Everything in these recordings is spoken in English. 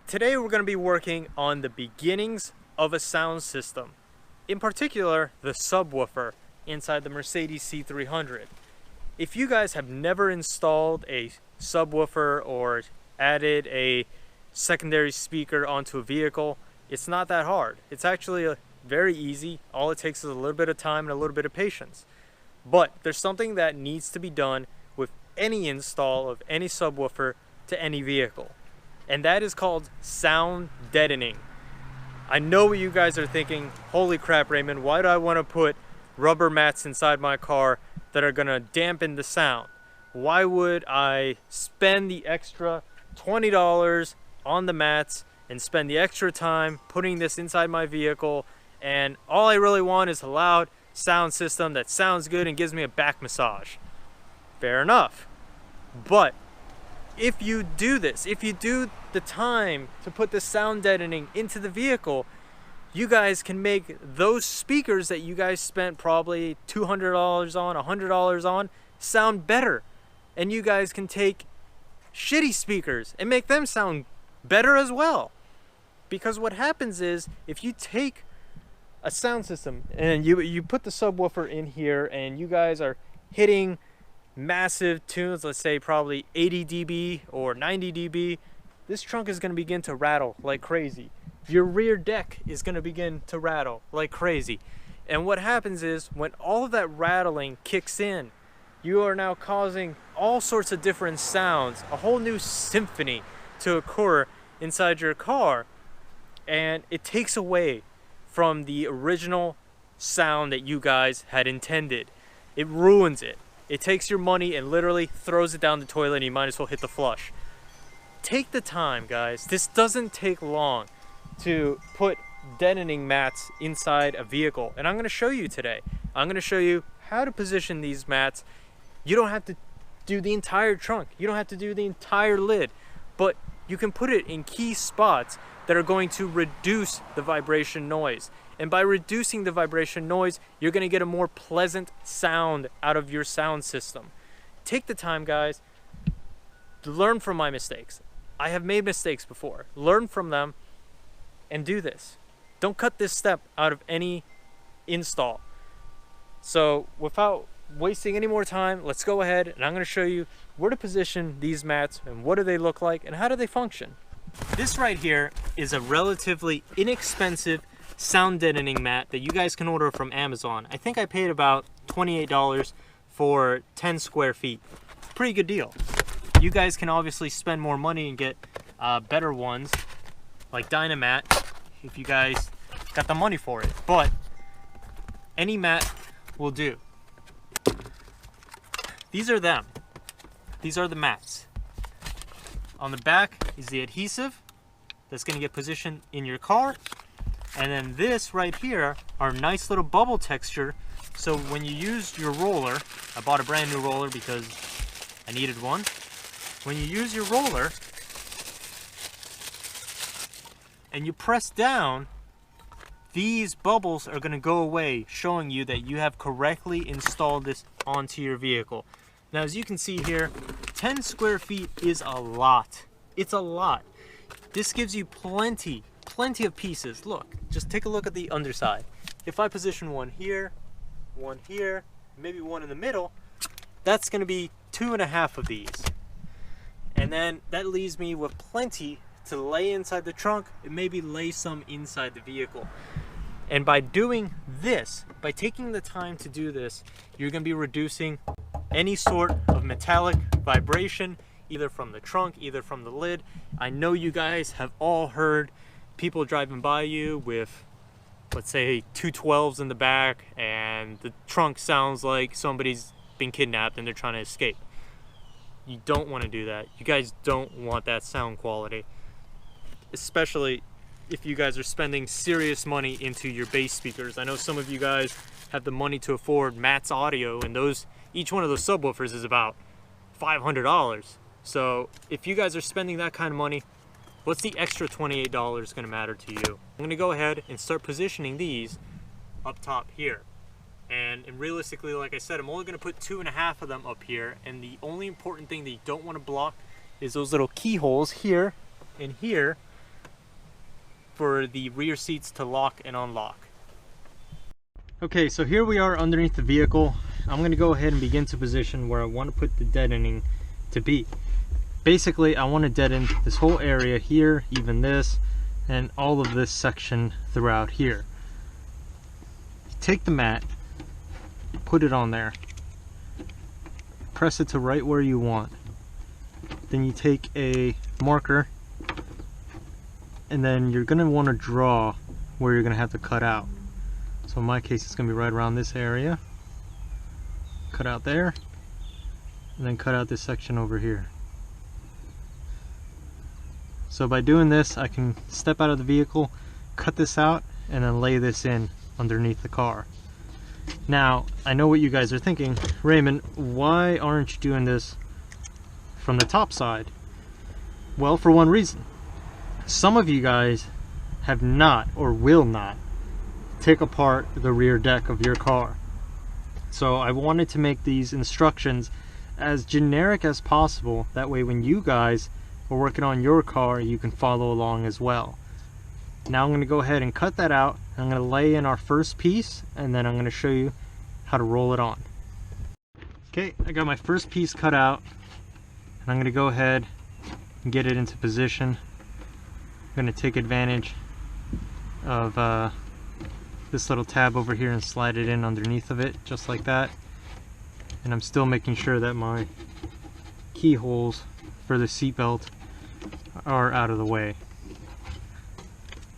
Today we're going to be working on the beginnings of a sound system, in particular the subwoofer inside the Mercedes C300. If you guys have never installed a subwoofer or added a secondary speaker onto a vehicle, it's not that hard. It's actually very easy. All it takes is a little bit of time and a little bit of patience. But there's something that needs to be done with any install of any subwoofer to any vehicle, and that is called sound deadening. I know what you guys are thinking. Holy crap, Raymond, why do I want to put rubber mats inside my car that are going to dampen the sound? Why would I spend the extra $20 on the mats and spend the extra time putting this inside my vehicle, and all I really want is a loud sound system that sounds good and gives me a back massage? Fair enough. But if you do this, if you do the time to put the sound deadening into the vehicle, you guys can make those speakers that you guys spent probably $200 on, $100 on, sound better. And you guys can take shitty speakers and make them sound better as well. Because what happens is, if you take a sound system and you put the subwoofer in here and you guys are hitting massive tunes, let's say probably 80 dB or 90 dB, this trunk is going to begin to rattle like crazy. Your rear deck is going to begin to rattle like crazy. And what happens is, when all of that rattling kicks in, you are now causing all sorts of different sounds, a whole new symphony to occur inside your car, and it takes away from the original sound that you guys had intended. It ruins it. It takes your money and literally throws it down the toilet, and you might as well hit the flush. Take the time, guys. This doesn't take long to put deadening mats inside a vehicle, and I'm going to show you today. I'm going to show you how to position these mats. You don't have to do the entire trunk. You don't have to do the entire lid, but you can put it in key spots that are going to reduce the vibration noise. And by reducing the vibration noise, you're going to get a more pleasant sound out of your sound system. Take the time, guys, to learn from my mistakes. I have made mistakes before. Learn from them and do this. Don't cut this step out of any install. So without wasting any more time, let's go ahead and I'm going to show you where to position these mats and what do they look like and how do they function. This right here is a relatively inexpensive sound deadening mat that you guys can order from Amazon. I think I paid about $28 for 10 square feet. Pretty good deal. You guys can obviously spend more money and get better ones like Dynamat if you guys got the money for it, but any mat will do. These are them. These are the mats. On the back is the adhesive that's going to get positioned in your car. And then this right here are nice little bubble texture. So when you use your roller, I bought a brand new roller because I needed one. When you use your roller and you press down, these bubbles are going to go away, showing you that you have correctly installed this onto your vehicle. Now, as you can see here, 10 square feet is a lot. It's a lot. This gives you plenty of pieces. Look, just take a look at the underside. If I position one here, maybe one in the middle, that's going to be 2.5 of these. And then that leaves me with plenty to lay inside the trunk and maybe lay some inside the vehicle. And by doing this, by taking the time to do this, you're going to be reducing any sort of metallic vibration, either from the trunk, either from the lid. I know you guys have all heard people driving by you with, let's say, 212s in the back, and the trunk sounds like somebody's been kidnapped and they're trying to escape. You don't want to do that. You guys don't want that sound quality, especially if you guys are spending serious money into your bass speakers. I know some of you guys have the money to afford Matt's Audio, and each one of those subwoofers is about $500. So if you guys are spending that kind of money, what's the extra $28 going to matter to you? I'm going to go ahead and start positioning these up top here. And realistically, like I said, I'm only going to put 2.5 of them up here. And the only important thing that you don't want to block is those little keyholes here and here for the rear seats to lock and unlock. Okay, so here we are underneath the vehicle. I'm going to go ahead and begin to position where I want to put the deadening to be. Basically, I want to deaden this whole area here, even this, and all of this section throughout here. Take the mat, put it on there, press it to right where you want. Then you take a marker, and then you're going to want to draw where you're going to have to cut out. So in my case, it's going to be right around this area. Cut out there, and then cut out this section over here. So by doing this, I can step out of the vehicle, cut this out, and then lay this in underneath the car. Now, I know what you guys are thinking. Raymond, why aren't you doing this from the top side? Well, for one reason. Some of you guys have not or will not take apart the rear deck of your car. So I wanted to make these instructions as generic as possible. That way when you guys are working on your car, you can follow along as well. Now I'm going to go ahead and cut that out. I'm going to lay in our first piece, and then I'm going to show you how to roll it on. Okay, I got my first piece cut out, and I'm going to go ahead and get it into position. I'm going to take advantage of this little tab over here and slide it in underneath of it, just like that. And I'm still making sure that my keyholes for the seatbelt are out of the way.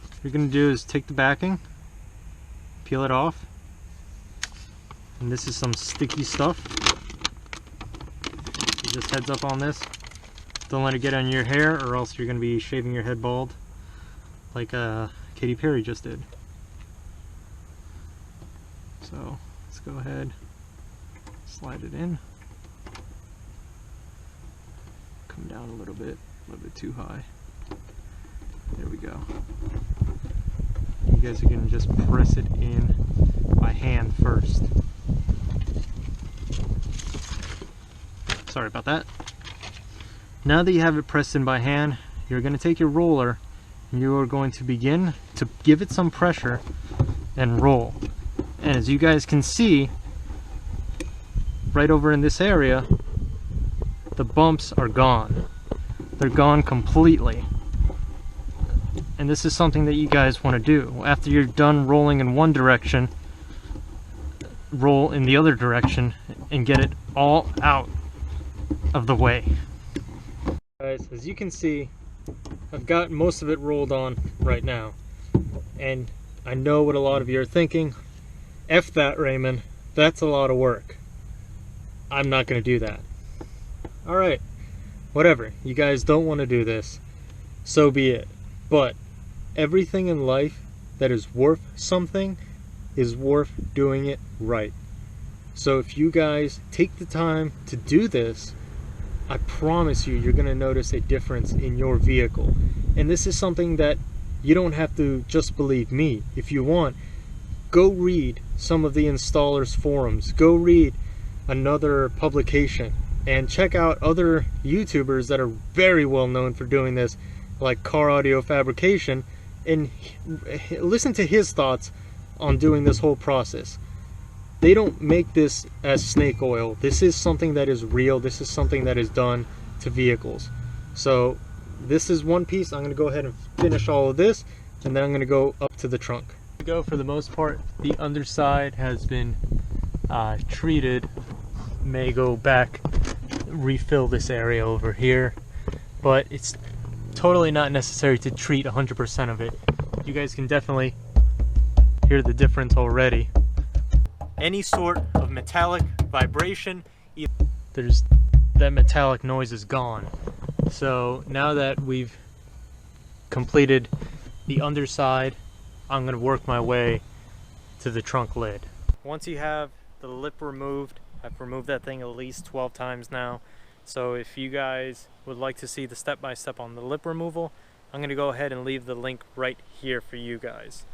What you're going to do is take the backing, peel it off, and this is some sticky stuff. So just heads up on this. Don't let it get on your hair, or else you're going to be shaving your head bald like Katy Perry just did. So let's go ahead, slide it in, come down a little bit too high. There we go. You guys are going to just press it in by hand first. Sorry about that. Now that you have it pressed in by hand, you're going to take your roller and you are going to begin to give it some pressure and roll. And as you guys can see, right over in this area, the bumps are gone. They're gone completely. And this is something that you guys want to do. After you're done rolling in one direction, roll in the other direction and get it all out of the way. Guys, as you can see, I've got most of it rolled on right now. And I know what a lot of you are thinking. F that, Raymond. That's a lot of work. I'm not going to do that. Alright, whatever. You guys don't want to do this. So be it. But everything in life that is worth something is worth doing it right. So if you guys take the time to do this, I promise you, you're going to notice a difference in your vehicle. And this is something that you don't have to just believe me. If you want, go read some of the installers' forums. Go read another publication and check out other YouTubers that are very well known for doing this, like Car Audio Fabrication, and listen to his thoughts on doing this whole process. They don't make this as snake oil. This is something that is real. This is something that is done to vehicles. So this is one piece. I'm going to go ahead and finish all of this, and then I'm going to go up to the trunk. For the most part, the underside has been treated. May go back, refill this area over here, but it's totally not necessary to treat 100% of it. You guys can definitely hear the difference already. Any sort of metallic vibration, that metallic noise is gone. So now that we've completed the underside, I'm going to work my way to the trunk lid. Once you have the lip removed, I've removed that thing at least 12 times now. So if you guys would like to see the step-by-step on the lip removal, I'm going to go ahead and leave the link right here for you guys.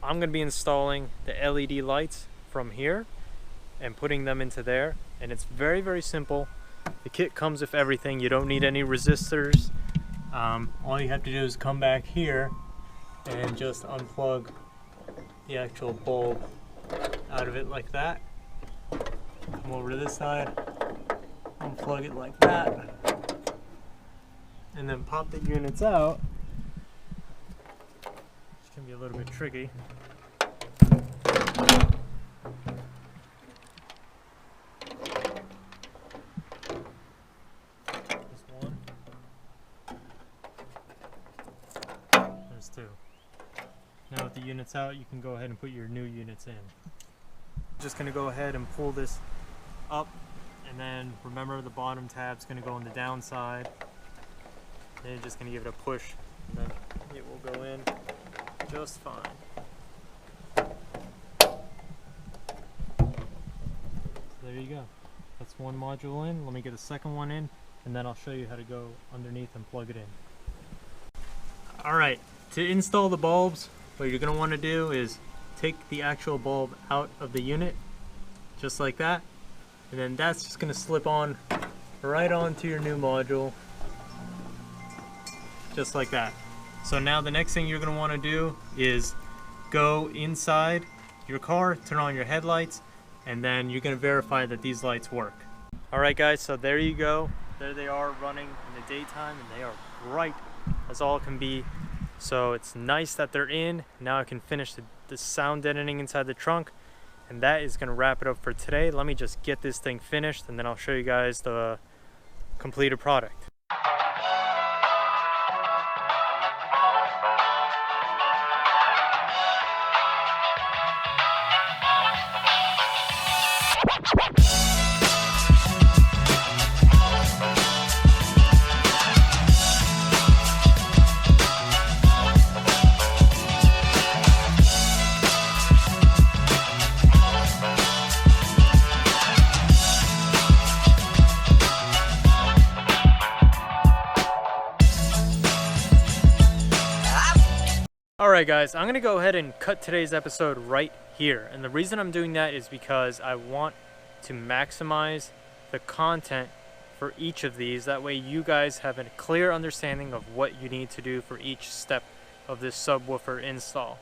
I'm going to be installing the LED lights from here and putting them into there, and it's very, very simple. The kit comes with everything. You don't need any resistors. All you have to do is come back here and just unplug the actual bulb out of it like that. Come over to this side, unplug it like that, and then pop the units out, which can be a little bit tricky. Just one. There's two. Now with the units out, you can go ahead and put your new units in. Just going to go ahead and pull this up, and then remember the bottom tab's going to go on the downside. Then you're just going to give it a push, and then it will go in just fine. So there you go. That's one module in. Let me get the second one in, and then I'll show you how to go underneath and plug it in. Alright, to install the bulbs, what you're going to want to do is take the actual bulb out of the unit, just like that, and then that's just going to slip on right onto your new module, just like that. So now the next thing you're going to want to do is go inside your car, turn on your headlights, and then you're going to verify that these lights work. Alright guys, so there you go. There they are running in the daytime, and they are bright as all can be. So it's nice that they're in. Now I can finish the sound deadening inside the trunk, and that is going to wrap it up for today. Let me just get this thing finished, and then I'll show you guys the completed product. Alright guys, I'm going to go ahead and cut today's episode right here, and the reason I'm doing that is because I want to maximize the content for each of these. That way you guys have a clear understanding of what you need to do for each step of this subwoofer install.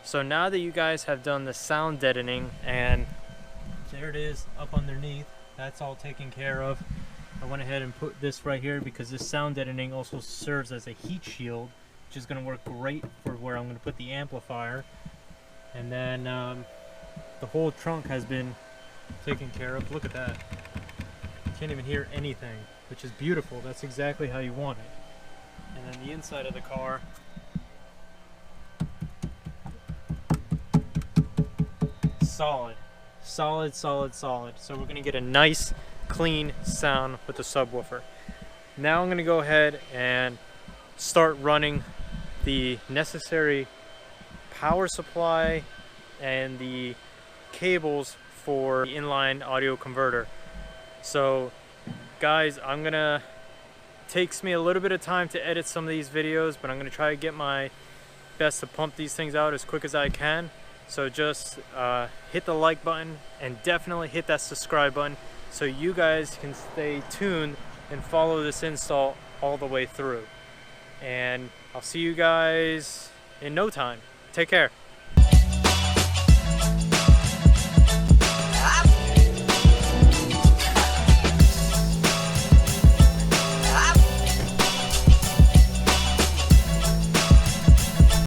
So now that you guys have done the sound deadening, and there it is up underneath, that's all taken care of. I went ahead and put this right here because this sound deadening also serves as a heat shield, which is going to work great for where I'm going to put the amplifier. And then the whole trunk has been taken care of. Look at that. You can't even hear anything, which is beautiful. That's exactly how you want it. And then the inside of the car, solid. Solid, solid, solid. So we're going to get a nice, clean sound with the subwoofer. Now I'm going to go ahead and start running the necessary power supply and the cables for the inline audio converter. So guys, takes me a little bit of time to edit some of these videos, but I'm gonna try to get my best to pump these things out as quick as I can. So just hit the like button and definitely hit that subscribe button so you guys can stay tuned and follow this install all the way through. And I'll see you guys in no time. Take care.